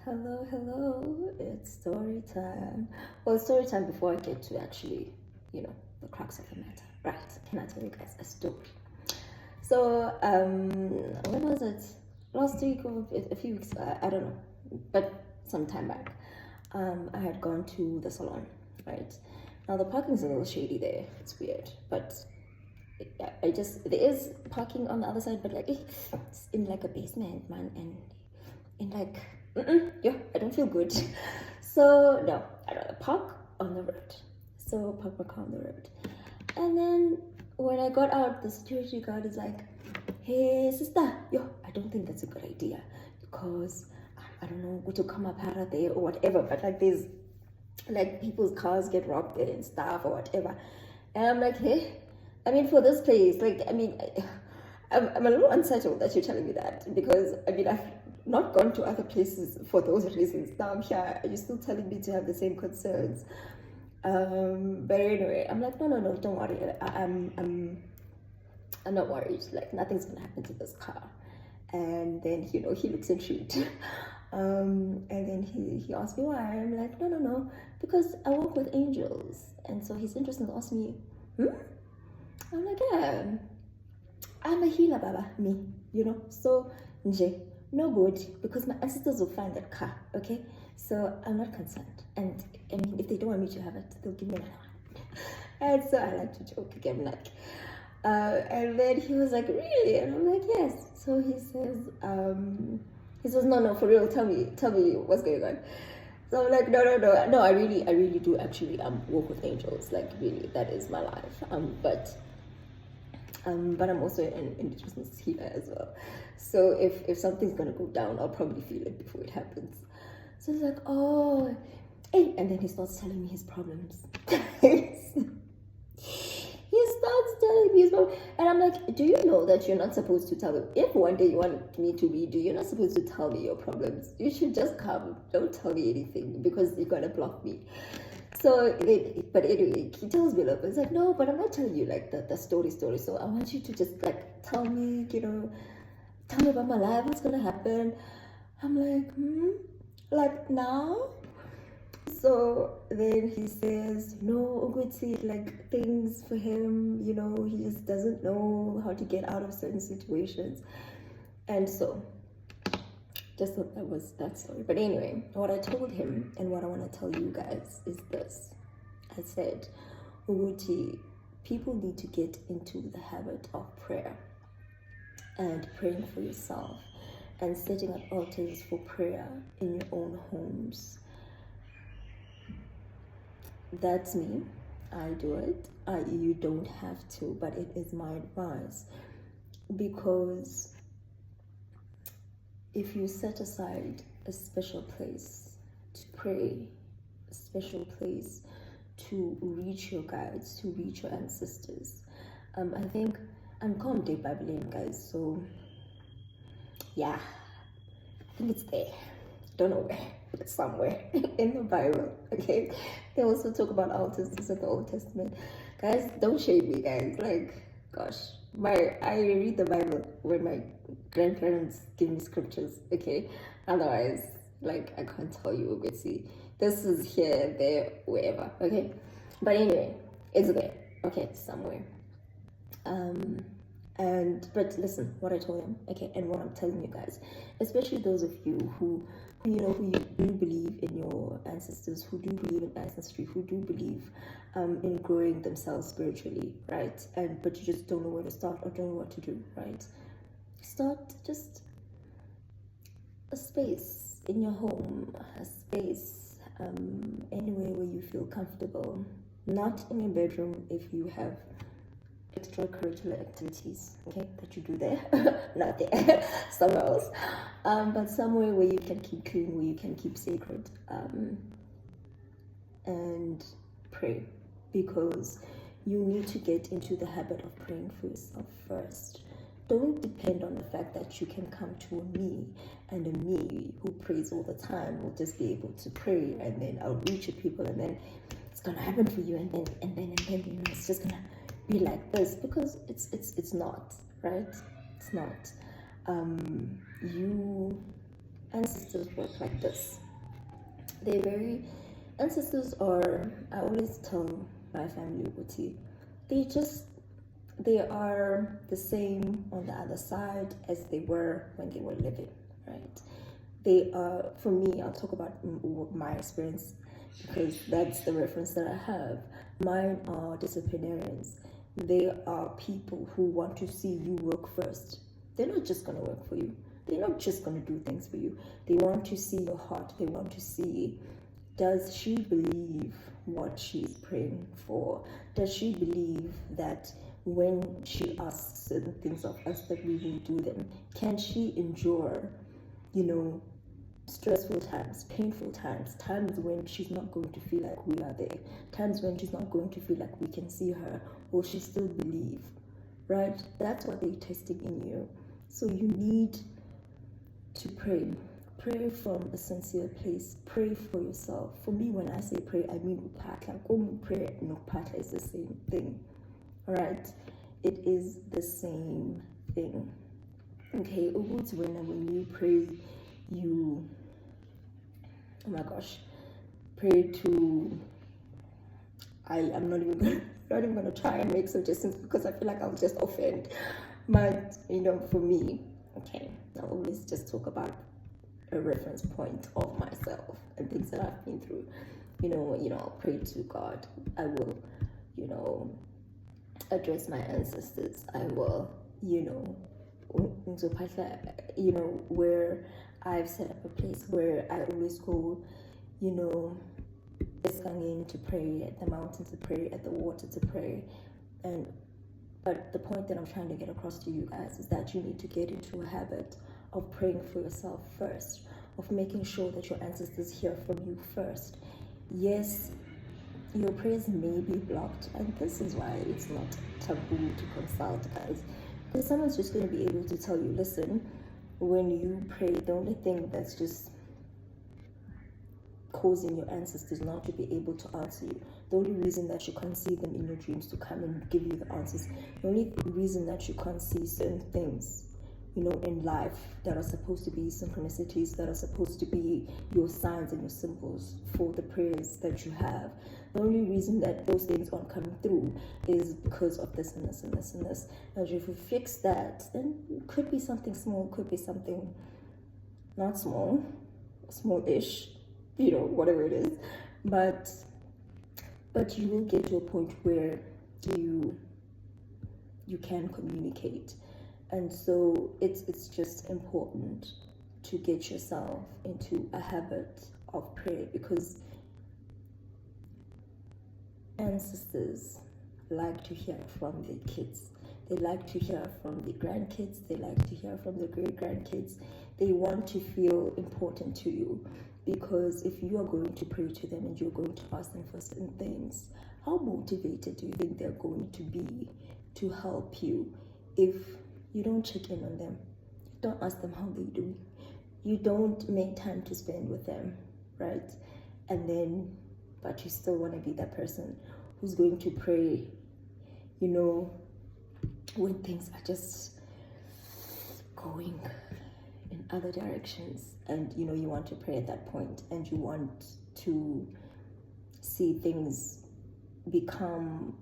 Hello, hello. It's story time. Well, it's story time before I get to actually, the crux of the matter. Right. Can I tell you guys a story? So, when was it? Last week or a few weeks, I don't know, but some time back, I had gone to the salon, right? Now, the parking's a little shady there. It's weird, but there is parking on the other side, but like, it's in like a basement, man, and in like, yeah, I don't feel good. So no, I'd rather park on the road. So park my car on the road. And then when I got out, the security guard is like, "Hey sister, I don't think that's a good idea because I don't know, go to Kamapara there or whatever, but like there's like people's cars get robbed there and stuff or whatever." And I'm like, hey, I mean, for this place, like, I mean, I'm a little unsettled that you're telling me that because I mean, I've not gone to other places for those reasons. Now I'm here, you're still telling me to have the same concerns. But anyway, I'm like, no, don't worry. I'm not worried. Like, nothing's gonna happen to this car. And then, he looks intrigued. And then he asked me why. I'm like, no, because I work with angels. And so he's interested in asking me, I'm like, yeah, I'm a healer, Baba, me, So, nje, no good, because my ancestors will find that car, okay? So I'm not concerned. And I mean, if they don't want me to have it, they'll give me another one. And so I like to joke again, like, and then he was like, really? And I'm like, yes. So he says, no, for real, tell me what's going on. So I'm like, no, I really do actually work with angels, like really, that is my life. But I'm also an indigenous healer as well. So if something's gonna go down, I'll probably feel it before it happens. So he's like, oh, hey, and then he starts telling me his problems. He starts telling me his problems, and I'm like, do you know that you're not supposed to tell them? If one day you want me to read you, you're not supposed to tell me your problems. You should just come. Don't tell me anything because you're gonna block me. So, but anyway, he tells me, look, he's like, no, but I'm not telling you like the story. So I want you to just like tell me, tell me about my life, what's gonna happen. I'm like, like now? So then he says, no, Uguti, like things for him, he just doesn't know how to get out of certain situations. And so just thought that was that story. But anyway, what I told him and what I want to tell you guys is this. I said, Uguti, people need to get into the habit of prayer and praying for yourself and setting up altars for prayer in your own homes. That's me. I do it. You don't have to, but it is my advice. Because if you set aside a special place to pray, a special place to reach your guides, to reach your ancestors, I think I'm called Day Bible, guys. So yeah, I think it's there. Don't know where. It's somewhere in the Bible. Okay. They also talk about altars in the Old Testament. Guys, don't shame me, guys. Like, gosh, I read the Bible when my grandparents give me scriptures. Okay. Otherwise, like, I can't tell you. Okay, see, this is here, there, wherever. Okay. But anyway, it's there. Okay, it's somewhere. But listen, what I told him, okay, and what I'm telling you guys, especially those of you who do believe in your ancestors, who do believe in ancestry, who do believe in growing themselves spiritually, right? But you just don't know where to start or don't know what to do, right? Start just a space in your home, a space anywhere where you feel comfortable, not in your bedroom if you have extracurricular activities, okay, that you do there, not there, somewhere else, but somewhere where you can keep clean, where you can keep sacred, and pray, because you need to get into the habit of praying for yourself first. Don't depend on the fact that you can come to me, and a me who prays all the time will just be able to pray, and then I'll reach your people, and then it's gonna happen for you, and then it's just gonna be like this, because it's not, right? It's not. You ancestors work like this. Ancestors are, I always tell my family, Uti, they are the same on the other side as they were when they were living, right? They are, for me, I'll talk about my experience because that's the reference that I have. Mine are disciplinarians. They are people who want to see you work first. They're not just going to work for you. They're not just going to do things for you. They want to see your heart. They want to see, does she believe what she's praying for? Does she believe that when she asks certain things of us that we will do them? Can she endure, stressful times, painful times, times when she's not going to feel like we are there, times when she's not going to feel like we can see her? Will she still believe? Right? That's what they're testing in you. So you need to pray. Pray from a sincere place. Pray for yourself. For me, when I say pray, I mean ukuPhahla. Pray and ukuPhahla is the same thing. All right? It is the same thing. Okay, when you pray, you, oh my gosh, pray to, I'm not even gonna try and make suggestions because I feel like I'll just offend. But for me, okay, I'll always just talk about a reference point of myself and things that I've been through. I'll pray to God. I will, address my ancestors. I will, where I've set up a place where I always go, to pray, at the mountain to pray, at the water to pray. But the point that I'm trying to get across to you guys is that you need to get into a habit of praying for yourself first, of making sure that your ancestors hear from you first. Yes, your prayers may be blocked, and this is why it's not taboo to consult, guys. Because someone's just going to be able to tell you, listen, when you pray, the only thing that's just causing your ancestors not to be able to answer you, the only reason that you can't see them in your dreams to come and give you the answers, the only reason that you can't see certain things, in life that are supposed to be synchronicities, that are supposed to be your signs and your symbols for the prayers that you have, the only reason that those things aren't coming through is because of this and this and this and this. And if you fix that, then it could be something small, could be something not small, small-ish, whatever it is, but you will get to a point where you can communicate. And so it's just important to get yourself into a habit of prayer, because ancestors like to hear from their kids. They like to hear from the grandkids. They like to hear from the great-grandkids. They want to feel important to you, because if you are going to pray to them and you're going to ask them for certain things, how motivated do you think they're going to be to help you if you don't check in on them? You don't ask them how they do. You don't make time to spend with them, right? But you still want to be that person who's going to pray, when things are just going in other directions, and you want to pray at that point, and you want to see things become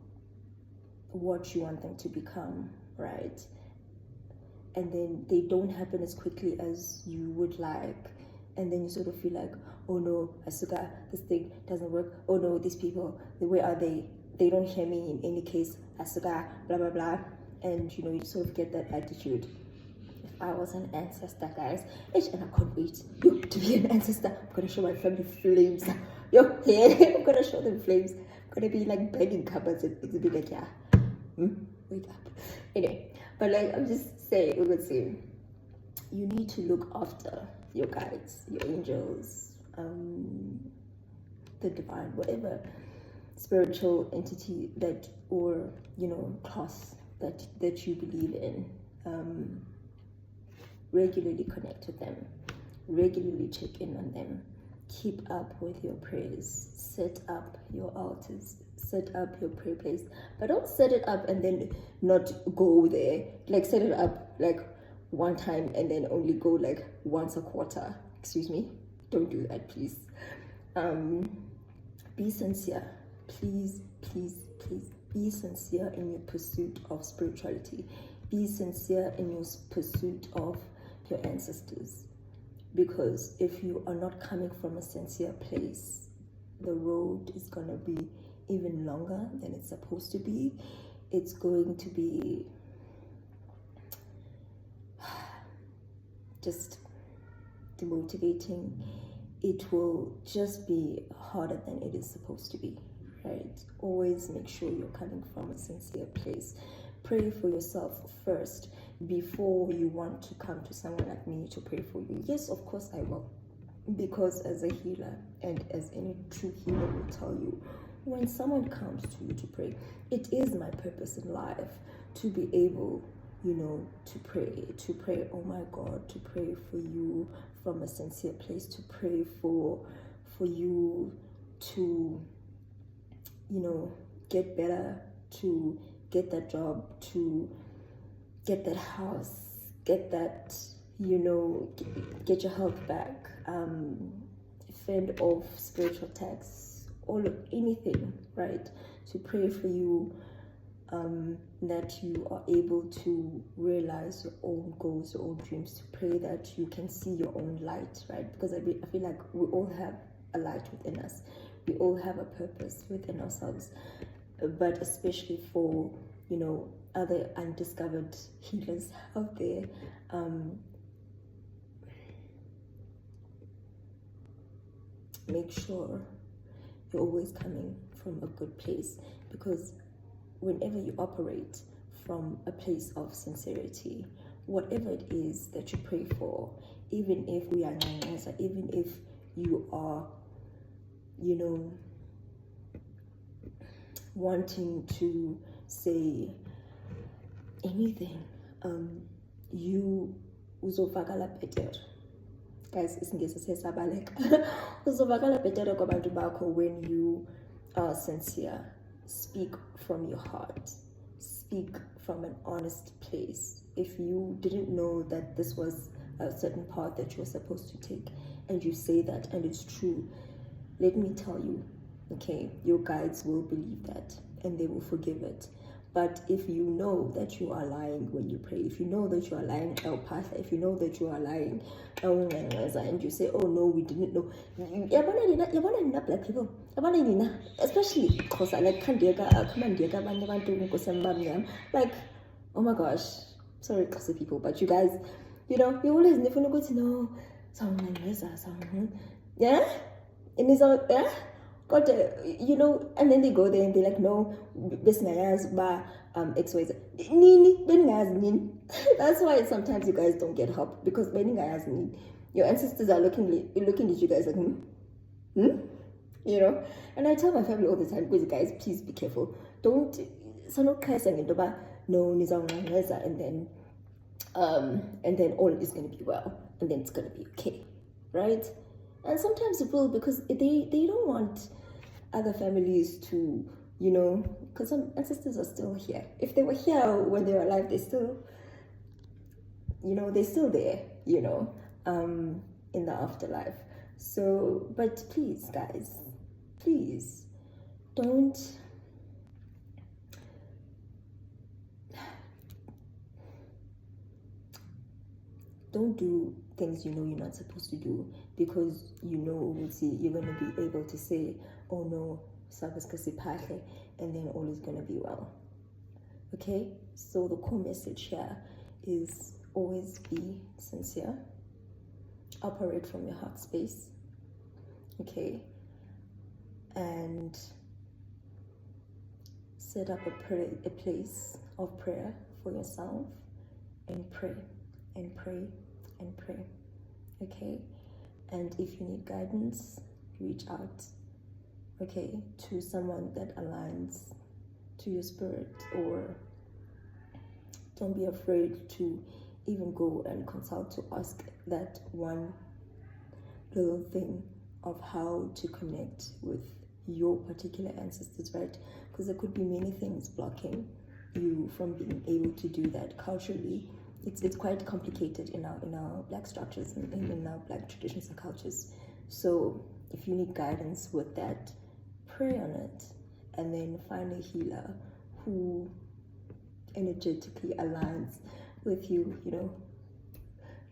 what you want them to become, right? And then they don't happen as quickly as you would like, and then you sort of feel like, oh no, Asuka, this thing doesn't work. Oh no, these people, where are they? They don't hear me in any case. Asuka, blah blah blah. And you sort of get that attitude. If I was an ancestor, guys, and I can't wait to be an ancestor. I'm gonna show my family flames. I'm gonna show them flames. I'm gonna be like begging cupboards and it's be like, yeah, wake up. Anyway, but I'm just saying, you need to look after your guides, your angels, the divine, whatever spiritual entity that, or class that you believe in. Regularly connect with them, regularly check in on them, keep up with your prayers, set up your altars, set up your prayer place, but don't set it up and then not go there. Set it up one time and then only go once a quarter. excuse me, don't do that, please. Be sincere, please, please, please. Be sincere in your pursuit of spirituality. Be sincere in your pursuit of your ancestors. Because if you are not coming from a sincere place, the road is going to be even longer than it's supposed to be. It's going to be just demotivating. It will just be harder than it is supposed to be, right? Always make sure you're coming from a sincere place. Pray for yourself first before you want to come to someone like me to pray for you. Yes, of course I will. Because as a healer, and as any true healer will tell you, when someone comes to you to pray, it is my purpose in life to be able, to pray, oh my God, to pray for you from a sincere place, to pray for you to, get better, to get that job, to get that house, get that, get your health back, fend off spiritual attacks, anything, right? To pray for you, that you are able to realize your own goals, your own dreams, to pray that you can see your own light, right? Because I feel like we all have a light within us. We all have a purpose within ourselves. But especially for, other undiscovered healers out there, make sure you're always coming from a good place, because whenever you operate from a place of sincerity, whatever it is that you pray for, even if we are even if you are, wanting to say anything, you uzovakala better. Guys, isingesi siyasabaleka. Uzovakala better kwabantu bakho when you are sincere. Speak from your heart. Speak from an honest place. If you didn't know that this was a certain path that you were supposed to take, and you say that and it's true, let me tell you, okay, your guides will believe that and they will forgive it. But if you know that you are lying when you pray, if you know that you are lying, ukuPhahla, if you know that you are lying, and you say, oh no, we didn't know. Yabona black people, especially because I like like, oh my gosh, sorry classy people, but you guys, you always never know to know someone, yeah, and it's all, yeah. But and then they go there and they're like, no, this guys ba XYZ. Nini. That's why sometimes you guys don't get help, because many guys need. Your ancestors are looking at you guys like, And I tell my family all the time, because guys, please be careful. Don't no, and then all is gonna be well, and then it's gonna be okay, right? And sometimes it will, because they don't want other families to, because some ancestors are still here. If they were here when they were alive, they still, they're still there, in the afterlife. So, but please, guys, please don't do things you're not supposed to do, because you're going to be able to say, oh no, ukuPhahla, and then all is going to be well. Okay, so the core message here is always be sincere, operate from your heart space, okay, and set up a place of prayer for yourself, and pray and pray and pray, okay? And if you need guidance, reach out, okay, to someone that aligns to your spirit, or don't be afraid to even go and consult to ask that one little thing of how to connect with your particular ancestors, right? Because there could be many things blocking you from being able to do that culturally. it's quite complicated in our Black structures and in our Black traditions and cultures. So if you need guidance with that, pray on it, and then find a healer who energetically aligns with you,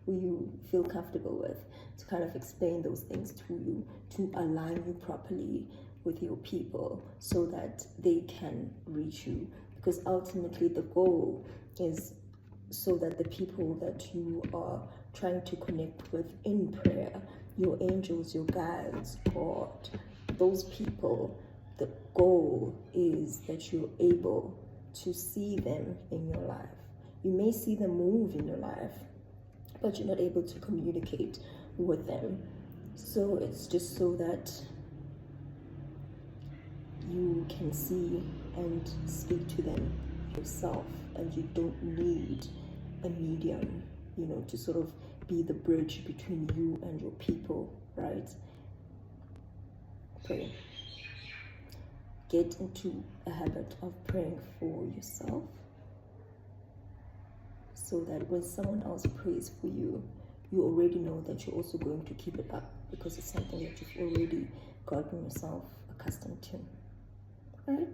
who you feel comfortable with, to kind of explain those things to you, to align you properly with your people so that they can reach you. Because ultimately the goal is so that the people that you are trying to connect with in prayer, your angels, your guides, God, those people, the goal is that you're able to see them in your life. You may see them move in your life, but you're not able to communicate with them. So it's just so that you can see and speak to them yourself, and you don't need a medium, to sort of be the bridge between you and your people, right? Pray. Get into a habit of praying for yourself, so that when someone else prays for you, you already know that you're also going to keep it up, because it's something that you've already gotten yourself accustomed to. All right?